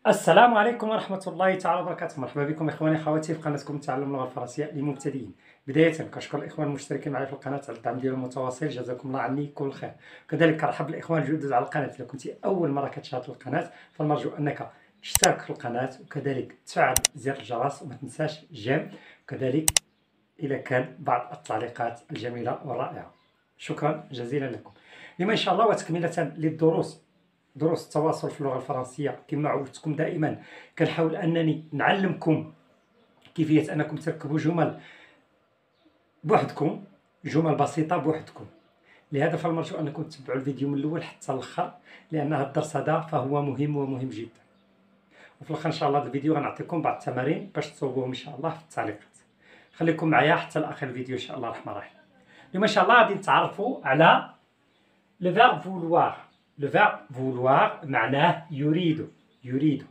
السلام عليكم ورحمة الله تعالى وبركاته. مرحبا بكم إخواني أخواتي في قناتكم تعلم اللغة الفرنسية للمبتدئين. بداية كنشكر الإخوان المشتركين معي في القناة على الدعم ديالهم المتواصل، جزاكم الله عني كل خير. كذلك كنرحب بالإخوان الجدد على القناة. إذا كنتي أول مرة كتشاهد القناة فنرجو أنك تشترك في القناة وكذلك تفعل زر الجرس وما تنساش جيم، وكذلك إذا كان بعض التعليقات الجميلة والرائعة. شكرا جزيلا لكم. اليوم إن شاء الله وتكملة للدروس، دروس التواصل في اللغة الفرنسية. كما عودتكم دائما كنحاول أنني نعلمكم كيفية أنكم تركبوا جمل بوحدكم، جمل بسيطة بوحدكم. لهذا فالمرجو أنكم تتبعوا الفيديو من الأول حتى الآخر، لأن هذا الدرس هذا فهو مهم ومهم جدا. وفي الآخر إن شاء الله هذا الفيديو غنعطيكم بعض التمارين باش تصوبوهم إن شاء الله في التعليقات. خليكم معايا حتى لآخر الفيديو إن شاء الله الرحمن الرحيم. اليوم إن شاء الله غادي نتعرفوا على لو فيرب فولوار. لو فيرب فولوار معناه يريد، يريد.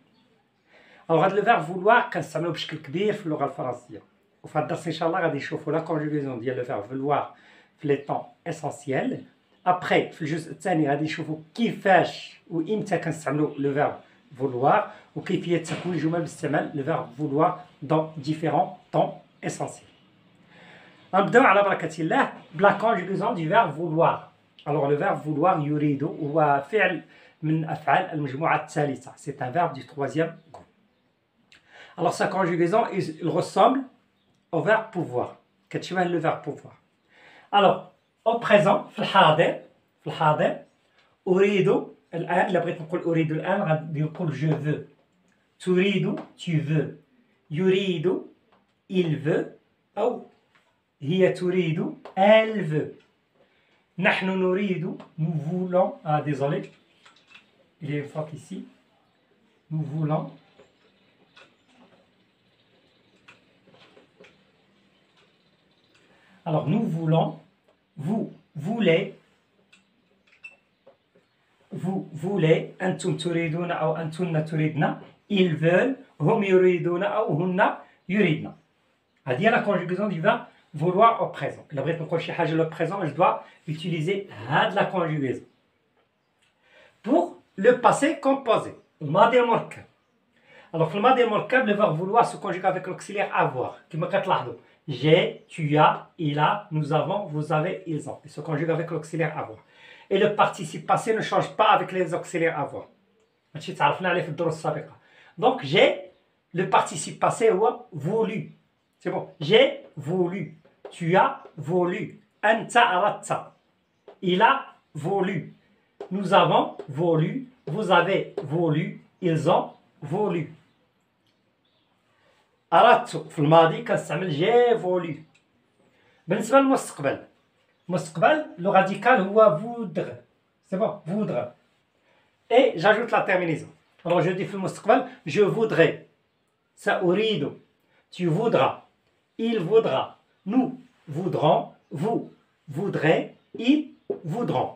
الوغ هاد لو فيرب فولوار كنستعملوه بشكل كبير في اللغة الفرنسية، وفي هاد الدرس إن شاء الله غادي نشوفوا لا كونجوغاسيون ديال لو فيرب فولوار في لي طون اسونسييل. ابخي في الجزء الثاني غادي نشوفوا كيفاش وإمتى كنستعملوا لو فيرب فولوار وكيفية تكوين الجمل باستعمال لو فيرب فولوار دون ديفيرون طون اسونسييل. غنبداو على بركة الله بلا كونجوغاسيون دو فيرب فولوار. Alors le verbe vouloir يريد هو فعل من أفعال المجموعة الثالثة. C'est un verbe du troisième groupe. Alors sa conjugaison il ressemble au verbe pouvoir. كتشبه le verbe pouvoir. Alors au présent في الحاضر، في الحاضر أريد الآن. إلا بغيت نقول أريد الآن غادي نقول je veux. تريد tu veux. يريد il veut. أو هي تريد elle veut. نحن نريد nous voulons. Ah désolé, il y a une faute ici. Nous voulons. Alors nous voulons, vous voulez, vous voulez, أنتم تريدون أو أنتن تريدن. ils veulent, هم يريدون أو هن يريدن. هذه هي la conjugaison du verbe vouloir au présent. إلا بغيت نقول شي حاجة le présent je dois utiliser هاد la conjugaison. Pour le passé composé, الماضي المركب. Alors في الماضي المركب le verbe vouloir se conjugue avec l'auxiliaire avoir. كما كتلاحظوا j'ai, tu as, il a, nous avons, vous avez, ils ont. Il se conjugue avec l'auxiliaire avoir. Et le participe passé ne change pas avec les auxiliaires avoir. هادشي تعرفنا عليه في الدروس السابقة. Donc j'ai, le participe passé هو voulu. C'est bon. J'ai voulu. Tu as voulu. Anta aratta. Il a voulu. Nous avons voulu. Vous avez voulu. Ils ont voulu. أردت في الماضي كنستعمل j'ai voulu. بالنسبة للمستقبل، المستقبل لو راديكال هو voudre. C'est bon. Voudre. Et j'ajoute la terminaison. Alors je dis في المستقبل je voudrais. سأريد. Tu voudras. Il voudra. Nous voudrons. Vous voudrez. Ils voudront.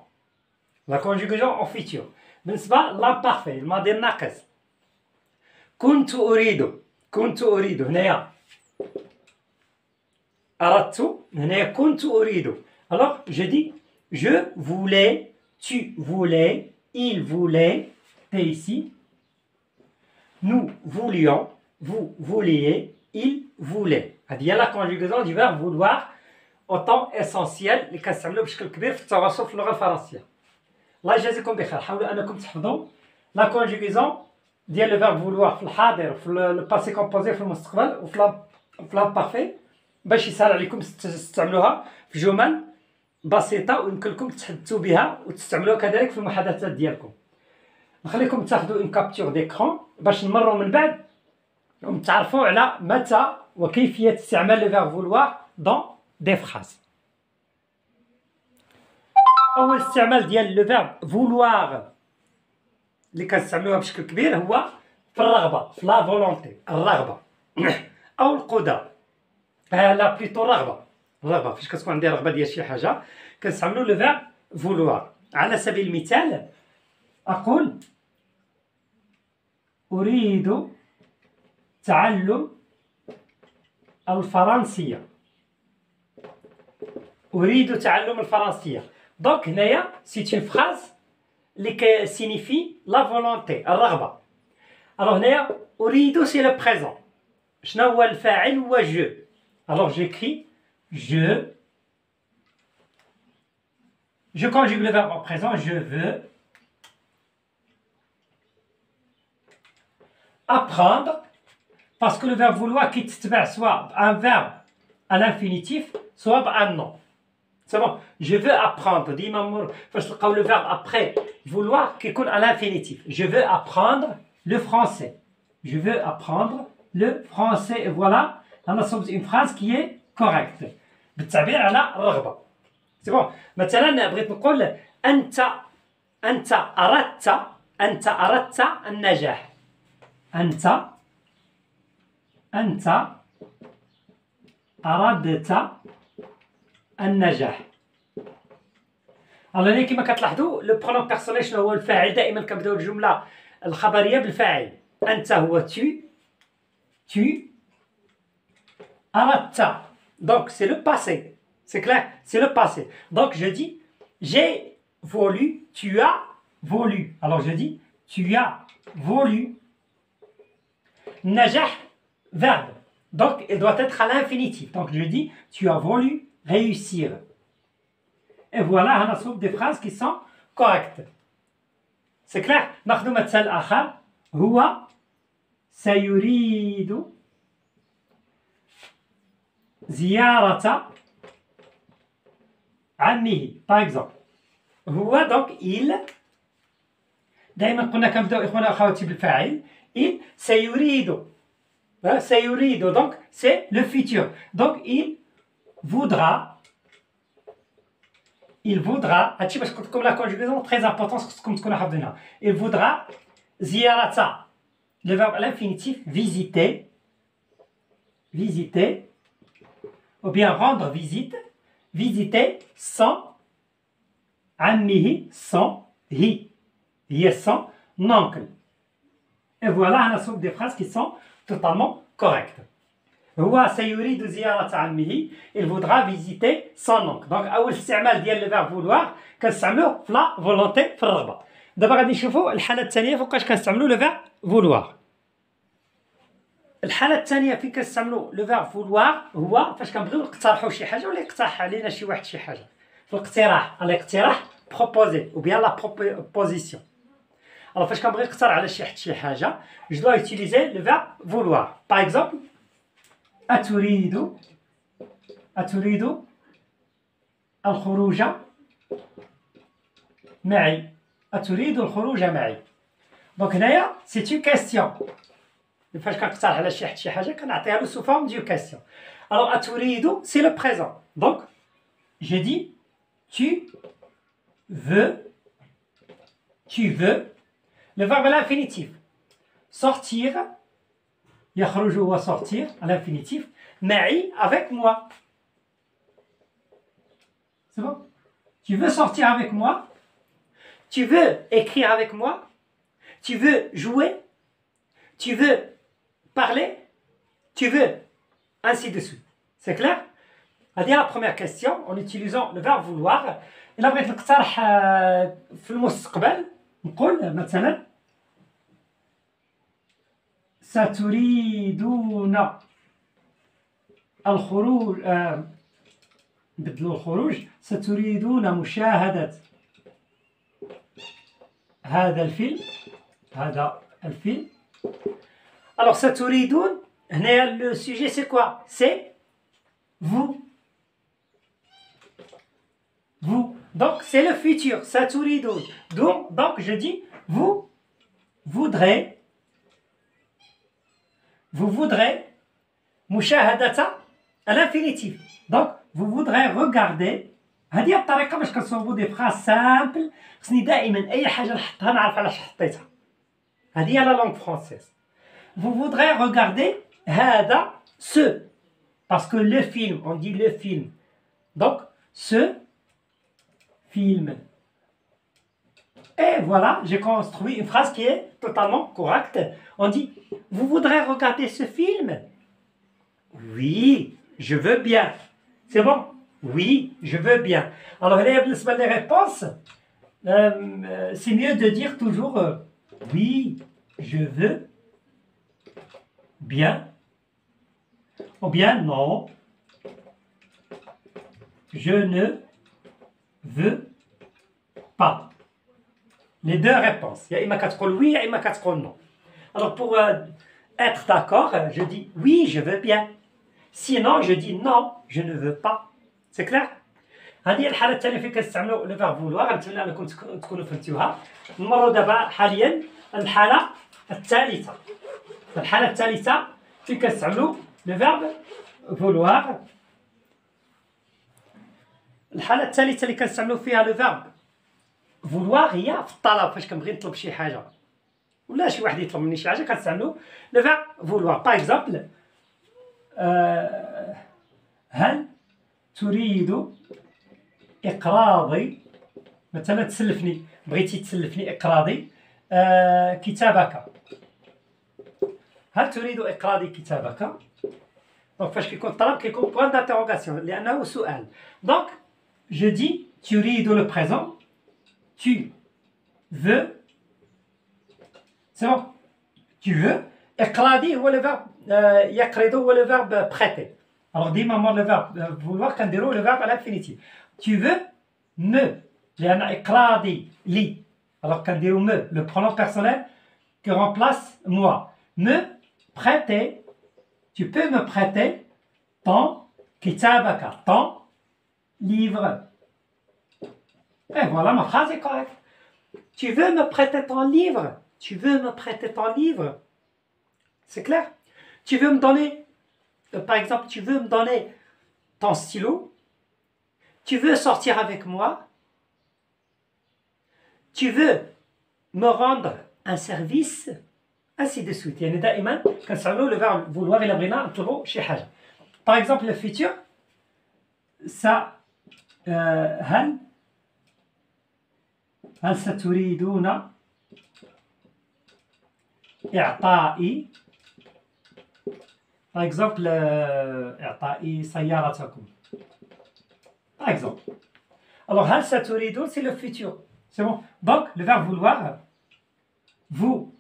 La conjugaison en futur. بالنسبة للامبارفي الماضي الناقص كنت أريد. كنت أريد هنايا أردت، هنايا كنت أريد. Alors je dis je voulais, tu voulais, il voulait, t'es ici. Nous voulions, vous vouliez, il voulait. هذه هي la conjugaison du verbe vouloir au temps essentiel اللي كنستعملوه بشكل كبير في التواصل في اللغة الفرنسية. الله يجازيكم بخير. حاولوا أنكم تحفظوا la conjugaison ديال لو فيرب فولوار في الحاضر وفي لو باسي كومبوزي في المستقبل وفي لامبارفي باش يسهل عليكم تستعملوها في جمل بسيطة ويمكن لكم تحدثوا بها وتستعملوها كذلك في المحادثات ديالكم. نخليكم تاخذوا اون كابتور ديكرون باش نمروا من بعد ونتعرفوا على متى وكيفية استعمال لو فيرب فولوار دون دي فراز. أول استعمال ديال لو فيرب فولوار اللي كنستعملوها بشكل كبير هو في الرغبة، في لا فولونتي، الرغبة أو القدرة. لا بليتو الرغبة. الرغبة فاش كتكون عندي رغبة ديال شي حاجة كنستعملو لو فيرب فولوار. على سبيل المثال أقول أريد تعلم الفرنسية. أريد تعلم الفرنسية. دونك هنايا سيت اون فراز اللي كسينيفي لا فولونتي، الرغبة. Alors هنايا أريد c'est le présent. شنو هو الفاعل هو je. Alors j'écris je. Je conjugue le verbe en présent, je veux apprendre, parce que le verbe vouloir quitte soit un verbe à l'infinitif, soit un nom. C'est bon, je veux apprendre. Dis-moi, le verbe après vouloir qui est à l'infinitif. Je veux apprendre le français. Je veux apprendre le français. Et voilà, on a une phrase qui est correcte. بالتعبير على الرغبة. C'est bon. مثلا بغيت نقول أنت أردت النجاح. أنت أردت النجاح. الله كما كتلاحظوا لو برونون بيرسونيل شنو هو الفاعل دائما كنبداو الجملة الخبرية بالفاعل. أنت هو tu أردت. Donc c'est le passé. C'est clair? C'est le passé. Donc je dis j'ai voulu, tu as voulu. Alors je dis tu as voulu. Najah, verbe. Donc il doit être à l'infinitif. Donc je dis tu as voulu réussir. Et voilà, on a des phrases qui sont correctes. C'est clair? ناخذ مثال آخر. هو سيريد زيارة عمه. Par exemple. هو donc il. دائما قلنا كنبداو إخوانا وأخواتي بالفاعل. Il سيريد. سيريد donc c'est le futur. Donc il voudra. Il voudra. هادشي باش قلت لكم لا conjugaison très importante خصكم تكونوا حافظينها. Il voudra زيارة. Le verbe à l'infinitif visiter. Visiter. Ou bien rendre visite. Visiter son عمه son هي son oncle. Et voilà, on a des phrases qui sont totalement correctes. هو سيريد زيارة عمه. Il voudra visiter son oncle. Donc أول استعمال ديال le verbe vouloir كنستعملوه في la volonté في الرغبة. دابا غادي نشوفوا الحالة الثانية فوقاش كنستعملوا le verbe vouloir. الحالة الثانية فين كنستعملوا لو فيرب فولوار هو فاش كنبغيو نقترحوا شي حاجة ولا يقترح علينا شي واحد شي حاجة. في الاقتراح، الاقتراح بروبوزي أو بيان لا بروبوزيسيون. Alors فاش كنبغي نقترح على شي حد شي حاجة جو دوا يوتيليزي لو فيرب فولوار. باغ اكزومبل أتريد الخروج معي. أتريد الخروج معي. دونك هنايا سي اون كاستيون. فاش كنقترح على شي حد شي حاجه كنعطيها له سو فورم دو كاستيون. الوغ أتريد سي لو بريزون. دونك je dis tu veux le verbe à l'infinitif sortir يخرج هو sortir à l'infinitif معي avec moi. C'est bon? Tu veux sortir avec moi? Tu veux écrire avec moi? Tu veux jouer? Tu veux parler? Tu veux? Ainsi de suite. C'est clair? هذه la première question en utilisant le verbe vouloir. إلا بغيت نقترح في المستقبل نقول مثلا ستريدون الخروج بدلوا الخروج ستريدون مشاهدة هذا الفيلم. Alors ستريدون هنا le sujet c'est quoi? C'est vous. Donc c'est le futur. ستريدون. Donc je dis vous voudrez مشاهدة à l'infinitif. Donc vous voudrez regarder. هذه الطريقة باش كنصوبوا دي فراز سامبل. خصني دائما أي حاجة نحطها نعرف علاش حطيتها. هذه هي لا لونغ فرونسيز. Vous voudrez regarder هذا ce. Parce que le film, on dit le film. Donc ce film. Et voilà, j'ai construit une phrase qui est totalement correcte. On dit vous voudrez regarder ce film? Oui, je veux bien. C'est bon? Oui, je veux bien. Alors, les réponses, c'est mieux de dire toujours oui, je veux bien ou bien non, je ne veux pas. Les deux réponses. Il y a إما كتقول oui, il y a إما كتقول non. Alors pour être d'accord, je dis oui, je veux bien. Sinon, je dis non, je ne veux pas. C'est clair؟ هذه هي الحالة الثانية فين كنستعملوا لو فيرب فولوار. نتمنى أنكم تكونوا فهمتوها. نمروا دابا حاليا الحالة الثالثة. الحالة الثالثة فين كنستعملوا لو فيرب فولوار. الحالة الثالثة اللي كنستعملوا فيها لو فيرب فولوار هي في الطلب، فاش كنبغي نطلب شي حاجة ولا شي واحد يطلب مني شي حاجة كنستعملوا لو فيرب فولوار. باغ اكزومبل هل تريد إقراضي، مثلا تسلفني، بغيتي تسلفني إقراضي كتابك. هل تريد إقراضي كتابك؟ دونك فاش كيكون الطلب كيكون بوان دانتيروغاسيون لأنه سؤال. دونك je dis تريد le présent, tu veux, c'est bon, tu veux. إقراضي هو le verbe يقرض هو le verbe prêter. Alors ديما مور le verbe vouloir كنديرو le verbe à l'infinitif. Tu veux me لأن إقراضي لي. Alors كنديرو me, le pronom personnel qui remplace moi. Me prêter, tu peux me prêter ton كتابك, ton livre. Et voilà, ma phrase est correcte. Tu veux me prêter ton livre? Tu veux me prêter ton livre? C'est clair? Tu veux me donner, par exemple, tu veux me donner ton stylo? Tu veux sortir avec moi? Tu veux me rendre un service? Ainsi de suite. يعني دائما كنستعملوا le verbe vouloir إلا بغينا نطلبوا شي حاجة. Par exemple, le futur, ça هل ستريدون إعطائي par exemple إعطائي سيارتكم par exemple. Alors هل ستريدون c'est le futur, c'est bon. Donc le verbe vouloir, vous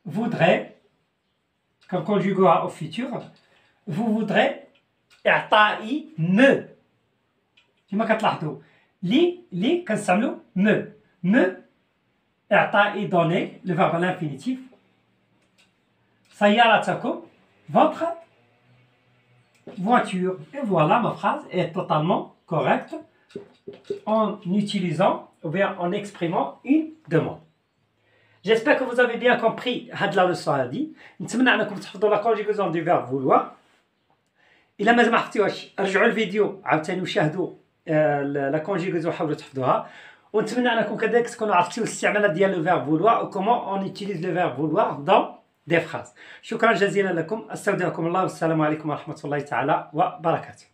voudrez, comme conjugué au futur, vous voudrez إعطائي me. كما كتلاحظوا لي كنستعملوا me إعطائي donner, le verbe à l'infinitif. سيارتكم, votre voiture. Et voilà, ma phrase est totalement correcte en utilisant ou bien en exprimant une demande. J'espère que vous avez bien compris هاد la leçon هادي. نتمنى أنكم تحفظوا la conjugaison du verbe vouloir. إلا مازال ما حفظتوهاش رجعوا الفيديو عاوتاني وشاهدوا لا كونجيغاسيون حاولوا تحفظوها. ونتمنى أنكم كذلك تكونوا عرفتوا الاستعمالات ديال لو فيرب فولوار وكومون اون يوتيليز لو فيرب فولوار دون دي فراز. شكرا جزيلا لكم، استودعكم الله والسلام عليكم ورحمة الله تعالى وبركاته.